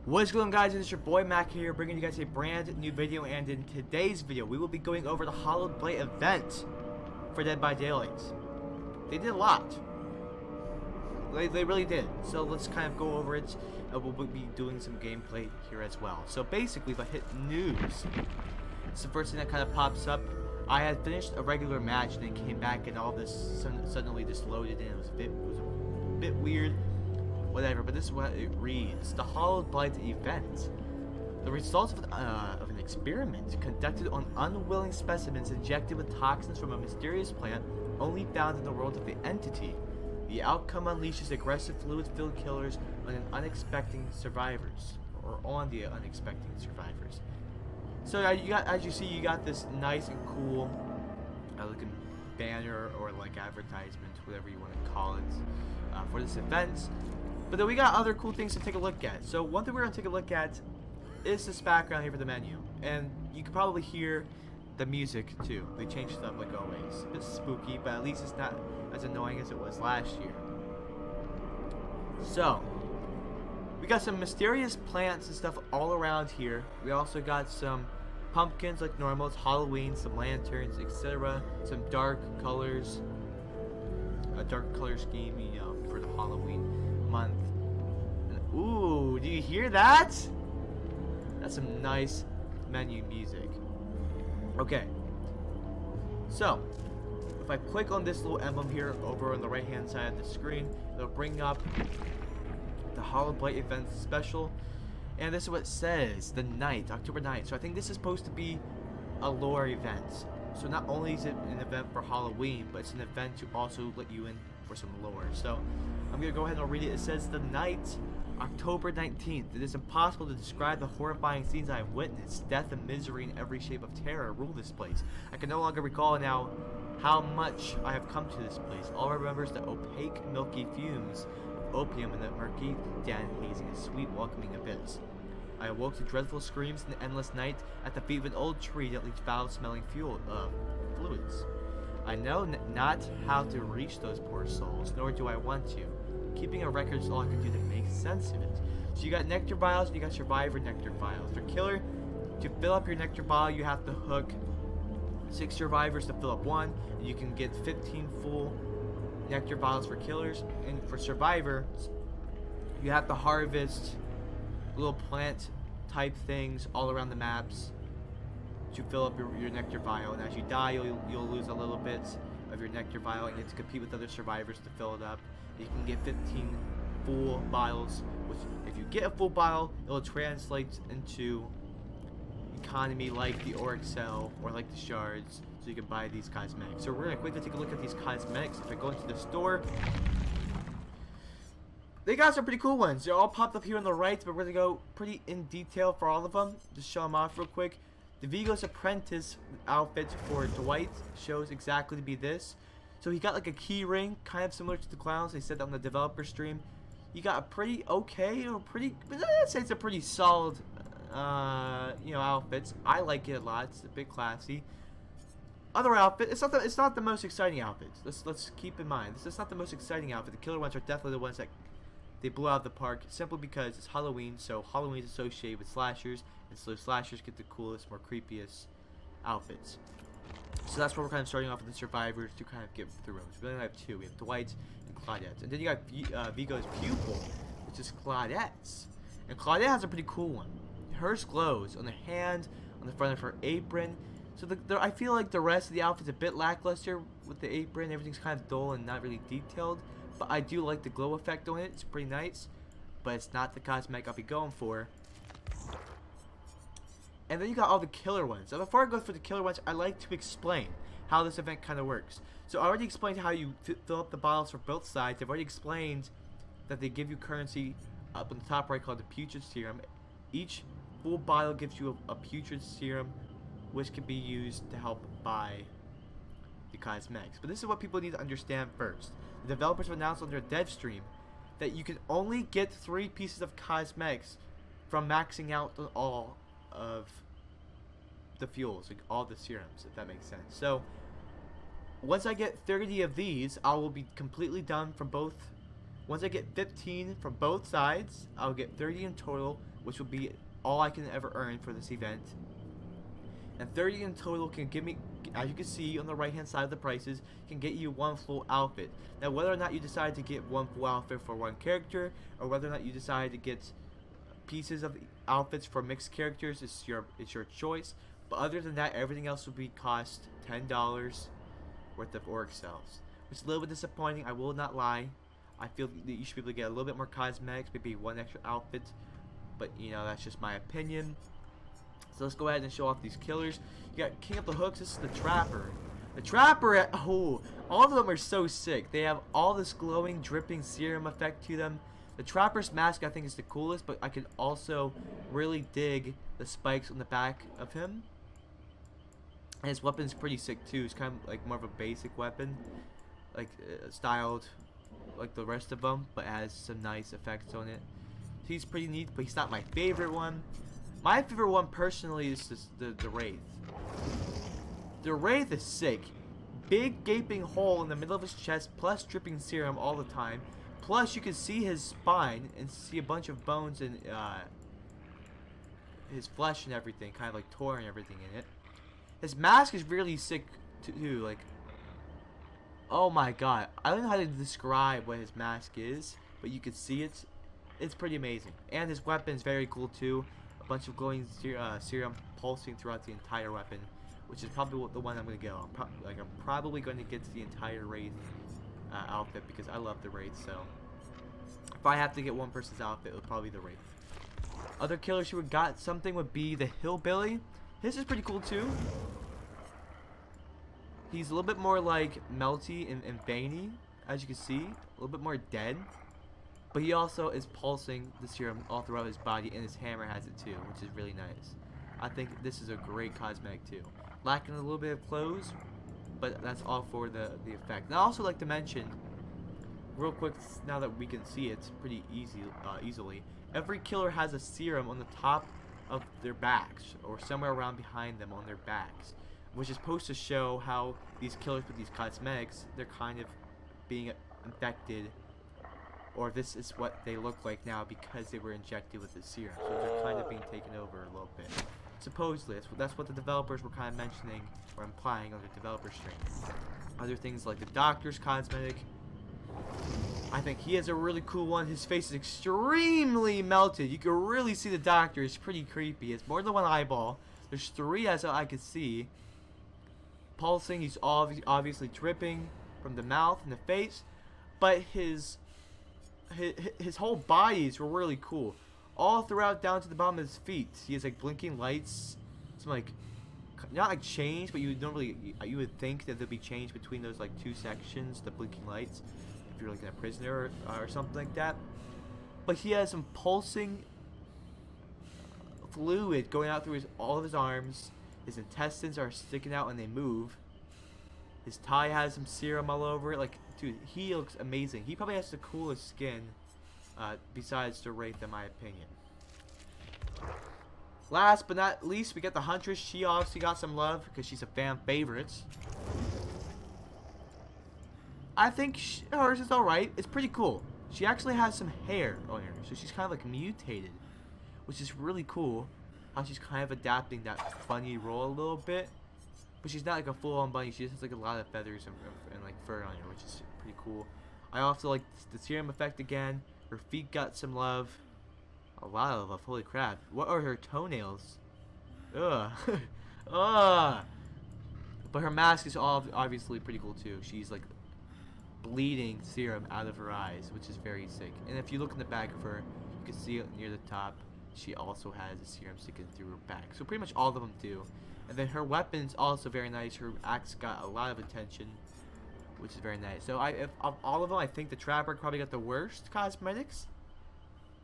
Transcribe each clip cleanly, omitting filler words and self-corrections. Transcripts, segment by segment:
What's going on, guys? It's your boy Mac here, bringing you guys a brand new video. And in today's video we will be going over the Hallowed Blight event for Dead by Daylight. They did a lot. They really did. So let's kind of go over it, and we'll be doing some gameplay here as well. So basically, if I hit news, it's the first thing that kind of pops up. I had finished a regular match and then came back and all this suddenly just loaded in. It was a bit weird. Whatever, but this is what it reads. The Hallowed Blight event. The results of an experiment conducted on unwilling specimens injected with toxins from a mysterious plant only found in the world of the entity. The outcome unleashes aggressive fluid-filled killers on unexpected survivors. Or on the unexpected survivors. So you got, as you see, you got this nice and cool looking banner or like advertisement, whatever you want to call it, for this event. But then we got other cool things to take a look at. So one thing we're going to take a look at is this background here for the menu. And you can probably hear the music too. They changed it up like always. It's spooky, but at least it's not as annoying as it was last year. So, we got some mysterious plants and stuff all around here. We also got some pumpkins like normal. It's Halloween, some lanterns, etc. Some dark colors. A dark color scheme, you know, for the Halloween month. And, ooh, do you hear that? That's some nice menu music. Okay, so if I click on this little emblem here over on the right hand side of the screen, it'll bring up the Hallowed Blight event special, and this is what it says: the night, October 9th. So I think this is supposed to be a lore event. So not only is it an event for Halloween, but it's an event to also let you in for some lore. So I'm going to go ahead and read it. It says, the night, October 19th. It is impossible to describe the horrifying scenes I have witnessed. Death and misery in every shape of terror rule this place. I can no longer recall now how much I have come to this place. All I remember is the opaque, milky fumes of opium and the murky, damp hazing a sweet, welcoming abyss. I awoke to dreadful screams in the endless night at the feet of an old tree that leaked foul-smelling fluids. I know not how to reach those poor souls, nor do I want to. Keeping a record is all I can do to make sense of it. So you got nectar vials and you got survivor nectar vials. For killer, to fill up your nectar vial, you have to hook 6 survivors to fill up 1, and you can get 15 full nectar vials for killers. And for survivor, you have to harvest little plant type things all around the maps to fill up your nectar vial, and as you die you'll lose a little bit of your nectar vial, and you have to compete with other survivors to fill it up. You can get 15 full vials, which if you get a full vial, it'll translate into economy like the Auric Cell or like the shards, so you can buy these cosmetics. So we're going to quickly take a look at these cosmetics. If I go into the store, they got some pretty cool ones. They're all popped up here on the right, but we're going to go pretty in detail for all of them. Just show them off real quick. The Vigo's Apprentice outfit for Dwight shows exactly to be this. So he got like a key ring, kind of similar to the clowns. They said that on the developer stream. You got a pretty okay, or pretty, I'd say it's a pretty solid, you know, outfits. I like it a lot. It's a bit classy. Other outfit, it's not the most exciting outfits. Let's keep in mind, this is not the most exciting outfit. The killer ones are definitely the ones that they blew out the park, simply because it's Halloween. So Halloween is associated with slashers, and so slashers get the coolest, more creepiest outfits. So that's where we're kind of starting off with the survivors to kind of get through them. So we only have 2. We have Dwight and Claudette. And then you got Vigo's pupil, which is Claudette's. And Claudette has a pretty cool one. Hers glows on the hand, on the front of her apron. So I feel like the rest of the outfit's a bit lackluster with the apron. Everything's kind of dull and not really detailed. But I do like the glow effect on it. It's pretty nice. But it's not the cosmetic I'll be going for. And then you got all the killer ones. Now before I go for the killer ones, I like to explain how this event kind of works. So I already explained how you fill up the bottles for both sides. I've already explained that they give you currency up on the top right called the putrid serum. Each full bottle gives you a putrid serum, which can be used to help buy the cosmetics. But this is what people need to understand first. The developers have announced on their dev stream that you can only get 3 pieces of cosmetics from maxing out all of the fuels, like all the serums, if that makes sense. So once I get 30 of these, I will be completely done from both Once I get 15 from both sides, I'll get 30 in total, which will be all I can ever earn for this event. And 30 in total can give me, as you can see on the right hand side of the prices, can get you one full outfit. Now whether or not you decide to get one full outfit for one character, or whether or not you decide to get pieces of the outfits for mixed characters, it's your choice. But other than that, everything else will be cost $10 worth of orc cells, which is a little bit disappointing, I will not lie. I feel that you should be able to get a little bit more cosmetics, maybe one extra outfit, but you know, that's just my opinion. So let's go ahead and show off these killers. You got King of the Hooks. This is the Trapper. The Trapper, oh, all of them are so sick. They have all this glowing, dripping serum effect to them. The Trapper's mask I think is the coolest, but I can also really dig the spikes on the back of him. And his weapon's pretty sick too. It's kind of like more of a basic weapon, like styled like the rest of them, but has some nice effects on it. So he's pretty neat, but he's not my favorite one. My favorite one personally is the Wraith. The Wraith is sick. Big gaping hole in the middle of his chest, plus dripping serum all the time. Plus you can see his spine and see a bunch of bones and his flesh and everything, kind of like torn and everything in it. His mask is really sick too, like, oh my god. I don't know how to describe what his mask is, but you can see it. It's pretty amazing. And his weapon is very cool too. A bunch of glowing serum pulsing throughout the entire weapon, which is probably the one I'm going to go. I'm probably going to get to the entire Wraith outfit because I love the Wraith, so if I have to get one person's outfit, it would probably be the Wraith. Other killers who would got something would be the Hillbilly. His is pretty cool too. He's a little bit more like melty and veiny, as you can see, a little bit more dead. But he also is pulsing the serum all throughout his body, and his hammer has it too, which is really nice. I think this is a great cosmetic too. Lacking a little bit of clothes, but that's all for the effect. And I also like to mention, real quick, now that we can see it pretty easily, every killer has a serum on the top of their backs, or somewhere around behind them on their backs, which is supposed to show how these killers with these cosmetics, they're kind of being infected, or this is what they look like now because they were injected with the serum. So they're kind of being taken over a little bit. Supposedly, that's what the developers were kind of mentioning or implying on the developer stream. Other things like the Doctor's cosmetic, I think he has a really cool one. His face is extremely melted. You can really see the Doctor. It's pretty creepy. It's more than one eyeball. There's three as I can see. Pulsing, he's obviously dripping from the mouth and the face, but his whole bodies were really cool. All throughout down to the bottom of his feet. He has like blinking lights. Some like, not like change, but you would think that there'd be change between those like two sections, the blinking lights, if you're like a prisoner or something like that. But he has some pulsing fluid going out through all of his arms. His intestines are sticking out when they move. His tie has some serum all over it. Like, dude, he looks amazing. He probably has the coolest skin besides the Wraith, in my opinion. Last but not least, we got the Huntress. She obviously got some love because she's a fan favorite. I think hers is alright. It's pretty cool. She actually has some hair on her, so she's kind of like mutated, which is really cool. How she's kind of adapting that bunny role a little bit, but she's not like a full-on bunny. She just has like a lot of feathers and like fur on her, which is pretty cool. I also like the serum effect again. Her feet got some love, a lot of love. Holy crap! What are her toenails? Ugh, ugh. But her mask is obviously pretty cool too. She's like bleeding serum out of her eyes, which is very sick. And if you look in the back of her, you can see it near the top. She also has a serum sticking through her back. So pretty much all of them do. And then her weapon's also very nice. Her axe got a lot of attention, which is very nice. So of all of them, I think the Trapper probably got the worst cosmetics.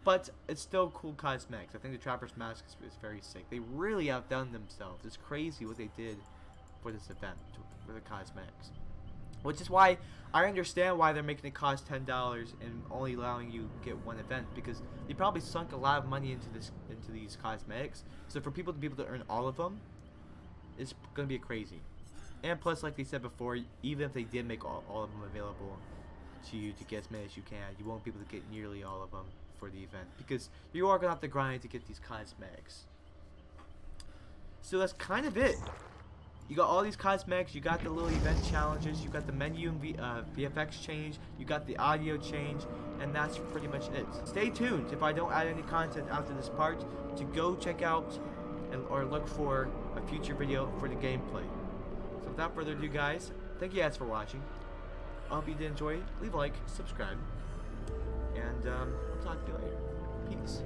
But it's still cool cosmetics. I think the Trapper's mask is very sick. They really outdone themselves. It's crazy what they did for this event, for the cosmetics. Which is why I understand why they're making it cost $10 and only allowing you to get one event, because they probably sunk a lot of money into these cosmetics. So for people to be able to earn all of them, it's gonna be crazy. And plus, like they said before, even if they did make all of them available, to you to get as many as you can. You won't be able to get nearly all of them for the event because you are gonna have to grind to get these cosmetics. So that's kind of it. You got all these cosmetics, you got the little event challenges, you got the menu and VFX change, you got the audio change, and that's pretty much it. Stay tuned if I don't add any content after this part to go check out or look for a future video for the gameplay. So without further ado, guys, thank you guys for watching. I hope you did enjoy it. Leave a like, subscribe, and I'll talk to you later. Peace.